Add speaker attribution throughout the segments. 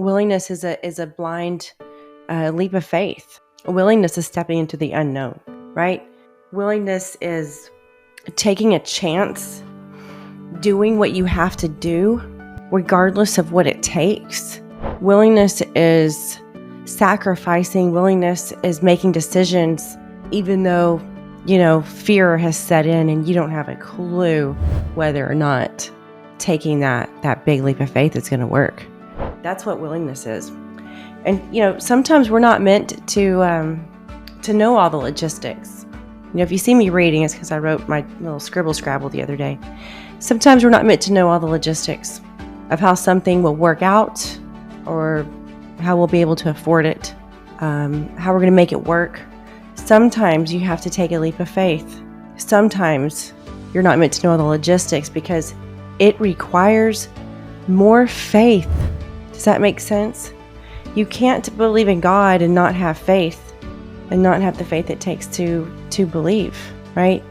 Speaker 1: Willingness is a blind leap of faith. Willingness is stepping into the unknown, right? Willingness is taking a chance, doing what you have to do, regardless of what it takes. Willingness is sacrificing. Willingness is making decisions, even though, fear has set in and you don't have a clue whether or not taking that big leap of faith is going to work. That's what willingness is. And, sometimes we're not meant to know all the logistics. If you see me reading, it's because I wrote my little scribble scrabble the other day. Sometimes we're not meant to know all the logistics of how something will work out or how we'll be able to afford it, how we're going to make it work. Sometimes you have to take a leap of faith. Sometimes you're not meant to know all the logistics because it requires more faith. Does that make sense? You can't believe in God and not have faith and not have the faith it takes to believe, right?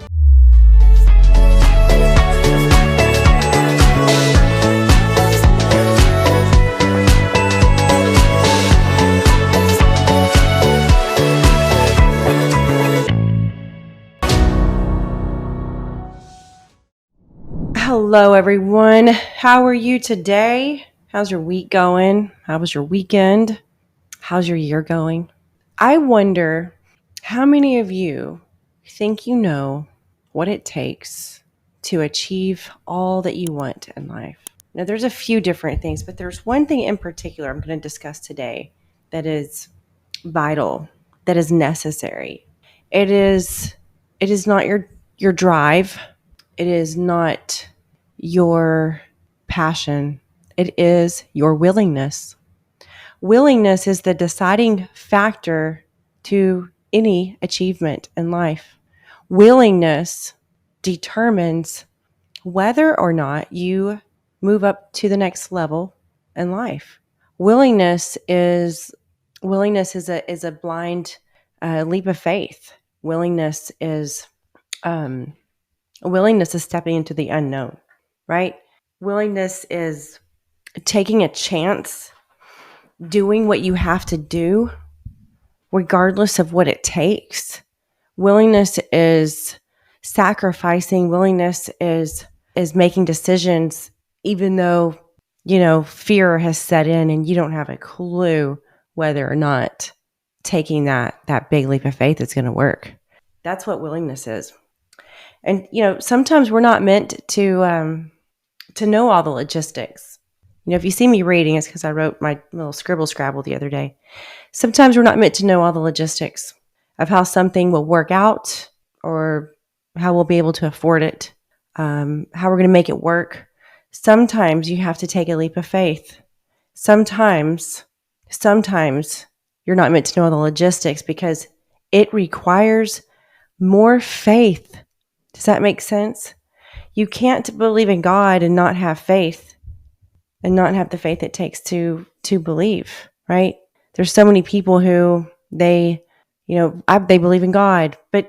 Speaker 1: Hello, everyone. How are you today? How's your week going? How was your weekend? How's your year going? I wonder how many of you think you know what it takes to achieve all that you want in life. Now, there's a few different things, but there's one thing in particular I'm going to discuss today that is vital, that is necessary. It is not your drive. It is not your passion. It is your willingness. Willingness is the deciding factor to any achievement in life. Willingness determines whether or not you move up to the next level in life. Willingness is a blind leap of faith. Willingness is stepping into the unknown, right? Willingness is taking a chance, doing what you have to do, regardless of what it takes. Willingness is sacrificing. Willingness is making decisions, even though, fear has set in and you don't have a clue whether or not taking that big leap of faith is going to work. That's what willingness is. And, sometimes we're not meant to know all the logistics. If you see me reading, it's because I wrote my little scribble scrabble the other day. Sometimes we're not meant to know all the logistics of how something will work out or how we'll be able to afford it, how we're going to make it work. Sometimes you have to take a leap of faith. Sometimes you're not meant to know all the logistics because it requires more faith. Does that make sense? You can't believe in God and not have faith and not have the faith it takes to believe, right? There's so many people who they believe in God, but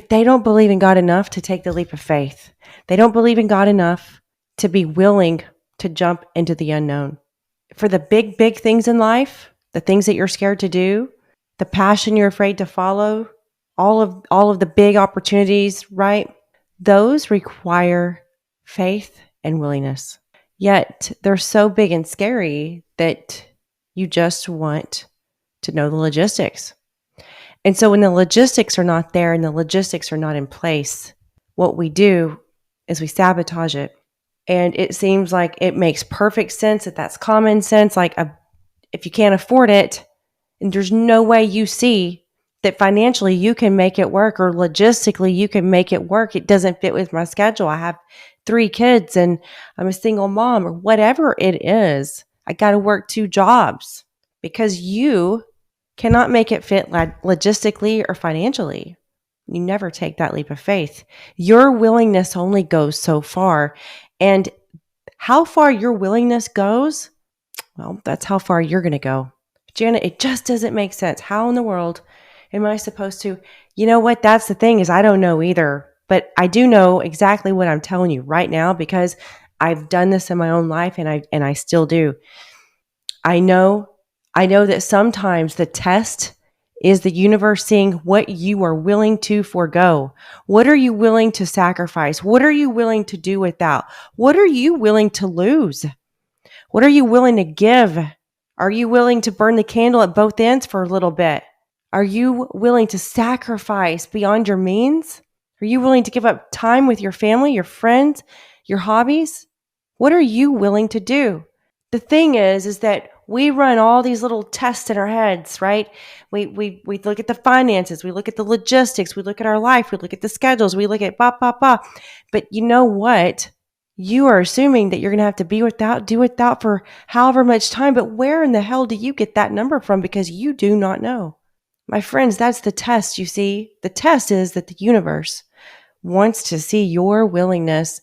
Speaker 1: they don't believe in God enough to take the leap of faith. They don't believe in God enough to be willing to jump into the unknown. For the big things in life, the things that you're scared to do, the passion you're afraid to follow, all of the big opportunities, right? Those require faith and willingness. Yet they're so big and scary that you just want to know the logistics. And so when the logistics are not there and the logistics are not in place, what we do is we sabotage it. And it seems like it makes perfect sense that that's common sense. Like if you can't afford it and there's no way you see that financially you can make it work or logistically you can make it work. It doesn't fit with my schedule. I have 3 kids and I'm a single mom or whatever it is. I got to work 2 jobs because you cannot make it fit logistically or financially. You never take that leap of faith. Your willingness only goes so far. And how far your willingness goes, well, that's how far you're going to go. Janna, it just doesn't make sense. How in the world am I supposed to? You know what? That's the thing is I don't know either. But I do know exactly what I'm telling you right now because I've done this in my own life and I still do. I know that sometimes the test is the universe seeing what you are willing to forego. What are you willing to sacrifice? What are you willing to do without? What are you willing to lose? What are you willing to give? Are you willing to burn the candle at both ends for a little bit? Are you willing to sacrifice beyond your means? Are you willing to give up time with your family, your friends, your hobbies? What are you willing to do? The thing is that we run all these little tests in our heads, right? We look at the finances, we look at the logistics, we look at our life, we look at the schedules, we look at blah. But you know what? You are assuming that you're going to have to do without for however much time. But where in the hell do you get that number from? Because you do not know. My friends, that's the test, you see. The test is that the universe wants to see your willingness,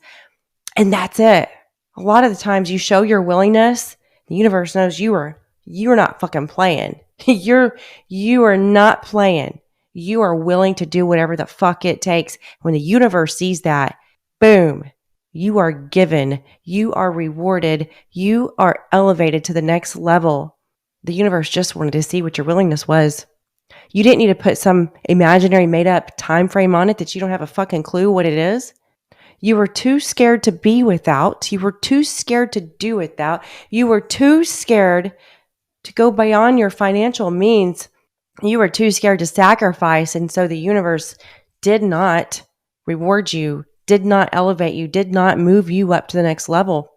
Speaker 1: and that's it. A lot of the times you show your willingness, the universe knows you're not fucking playing. You are not playing. You are willing to do whatever the fuck it takes. When the universe sees that, boom, you are given, you are rewarded, you are elevated to the next level. The universe just wanted to see what your willingness was. You didn't need to put some imaginary made up time frame on it that you don't have a fucking clue what it is. You were too scared to be without. You were too scared to do without. You were too scared to go beyond your financial means. You were too scared to sacrifice. And so the universe did not reward you, did not elevate you, did not move you up to the next level,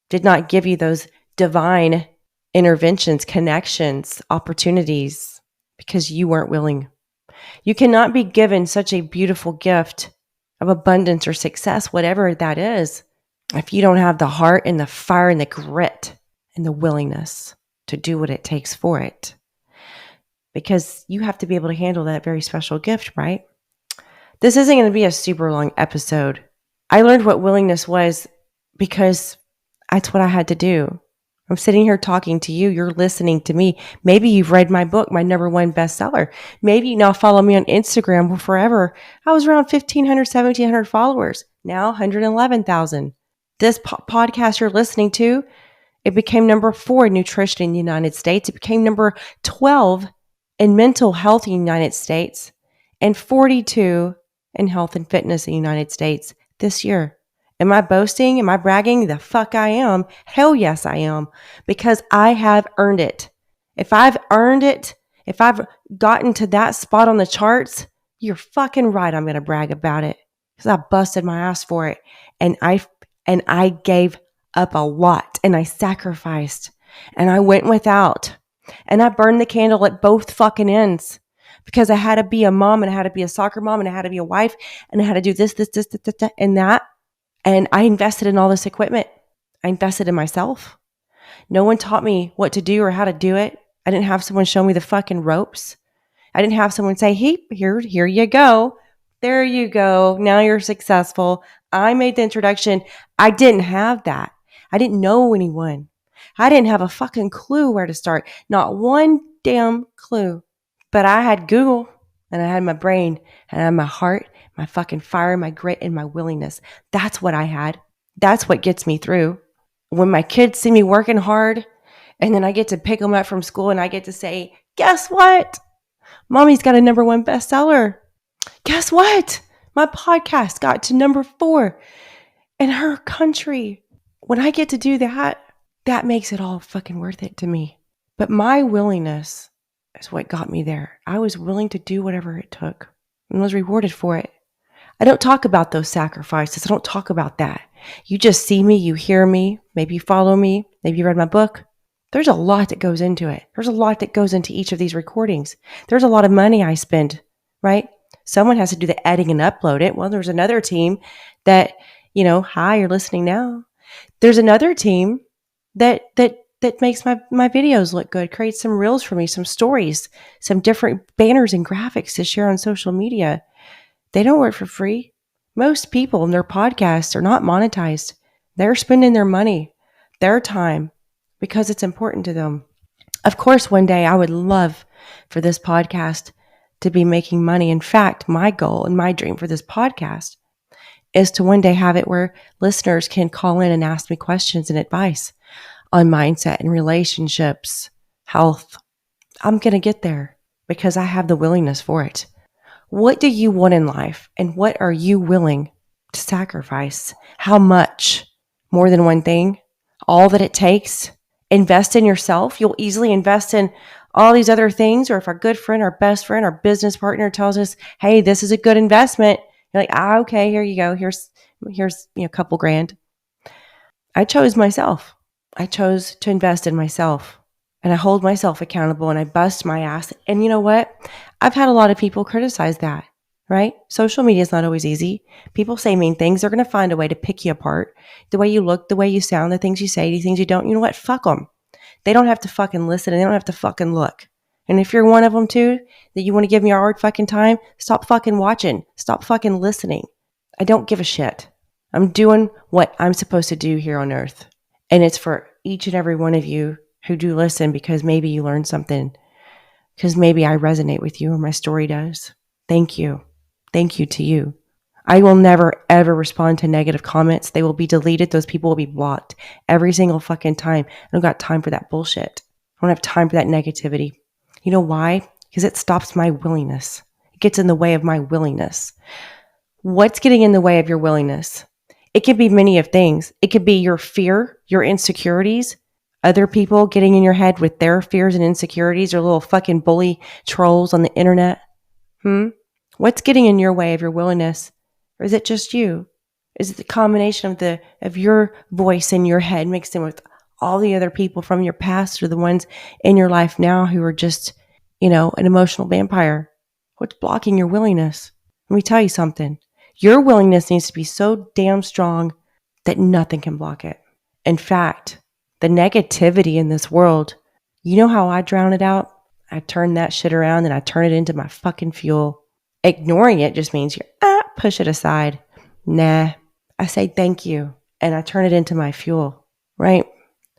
Speaker 1: did not give you those divine interventions, connections, opportunities, because you weren't willing. You cannot be given such a beautiful gift of abundance or success, whatever that is, if you don't have the heart and the fire and the grit and the willingness to do what it takes for it. Because you have to be able to handle that very special gift, right? This isn't going to be a super long episode. I learned what willingness was because that's what I had to do. I'm sitting here talking to you. You're listening to me. Maybe you've read my book, my #1 bestseller. Maybe you now follow me on Instagram. Well, forever, I was around 1,500, 1,700 followers. Now 111,000. This podcast you're listening to, it became #4 in nutrition in the United States. It became #12 in mental health in the United States and 42 in health and fitness in the United States this year. Am I boasting? Am I bragging? The fuck I am. Hell yes, I am. Because I have earned it. If I've earned it, if I've gotten to that spot on the charts, you're fucking right I'm going to brag about it. Because I busted my ass for it. And I gave up a lot. And I sacrificed. And I went without. And I burned the candle at both fucking ends. Because I had to be a mom, and I had to be a soccer mom, and I had to be a wife, and I had to do this, and that. And I invested in all this equipment. I invested in myself. No one taught me what to do or how to do it. I didn't have someone show me the fucking ropes. I didn't have someone say, hey, here you go. There you go. Now you're successful. I made the introduction. I didn't have that. I didn't know anyone. I didn't have a fucking clue where to start. Not one damn clue. But I had Google, and I had my brain, and I had my heart, my fucking fire, my grit, and my willingness. That's what I had. That's what gets me through. When my kids see me working hard, and then I get to pick them up from school, and I get to say, guess what? Mommy's got a #1 bestseller. Guess what? My podcast got to #4 in her country. When I get to do that, that makes it all fucking worth it to me. But my willingness is what got me there. I was willing to do whatever it took and was rewarded for it. I don't talk about those sacrifices. I don't talk about that. You just see me, you hear me, maybe you follow me, maybe you read my book. There's a lot that goes into it. There's a lot that goes into each of these recordings. There's a lot of money I spend, right? Someone has to do the editing and upload it. Well, there's another team that, hi, you're listening now. There's another team that makes my videos look good, creates some reels for me, some stories, some different banners and graphics to share on social media. They don't work for free. Most people in their podcasts are not monetized. They're spending their money, their time, because it's important to them. Of course, one day I would love for this podcast to be making money. In fact, my goal and my dream for this podcast is to one day have it where listeners can call in and ask me questions and advice on mindset and relationships, health. I'm going to get there because I have the willingness for it. What do you want in life? And what are you willing to sacrifice? How much? More than one thing? All that it takes? Invest in yourself. You'll easily invest in all these other things. Or if our good friend, our best friend, our business partner tells us, hey, this is a good investment. You're like, okay, here you go. Here's a couple grand. I chose myself. I chose to invest in myself. And I hold myself accountable and I bust my ass. And you know what? I've had a lot of people criticize that, right? Social media is not always easy. People say mean things. They're going to find a way to pick you apart. The way you look, the way you sound, the things you say, the things you don't. You know what? Fuck them. They don't have to fucking listen and they don't have to fucking look. And if you're one of them too, that you want to give me a hard fucking time, stop fucking watching. Stop fucking listening. I don't give a shit. I'm doing what I'm supposed to do here on earth. And it's for each and every one of you who do listen because maybe you learned something, because maybe I resonate with you or my story does. Thank you. Thank you to you. I will never, ever respond to negative comments. They will be deleted. Those people will be blocked every single fucking time. I don't got time for that bullshit. I don't have time for that negativity. You know why? Because it stops my willingness. It gets in the way of my willingness. What's getting in the way of your willingness? It could be many of things. It could be your fear, your insecurities, other people getting in your head with their fears and insecurities, or little fucking bully trolls on the internet. What's getting in your way of your willingness? Or is it just you? Is it the combination of your voice in your head mixed in with all the other people from your past or the ones in your life now who are just, an emotional vampire? What's blocking your willingness? Let me tell you something. Your willingness needs to be so damn strong that nothing can block it. In fact, the negativity in this world, you know how I drown it out? I turn that shit around and I turn it into my fucking fuel. Ignoring it just means push it aside. Nah, I say thank you and I turn it into my fuel, right?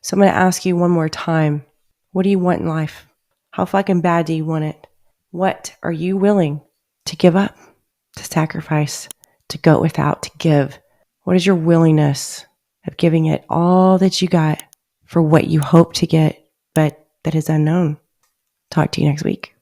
Speaker 1: So I'm going to ask you one more time. What do you want in life? How fucking bad do you want it? What are you willing to give up, to sacrifice, to go without, to give? What is your willingness of giving it all that you got for what you hope to get, but that is unknown? Talk to you next week.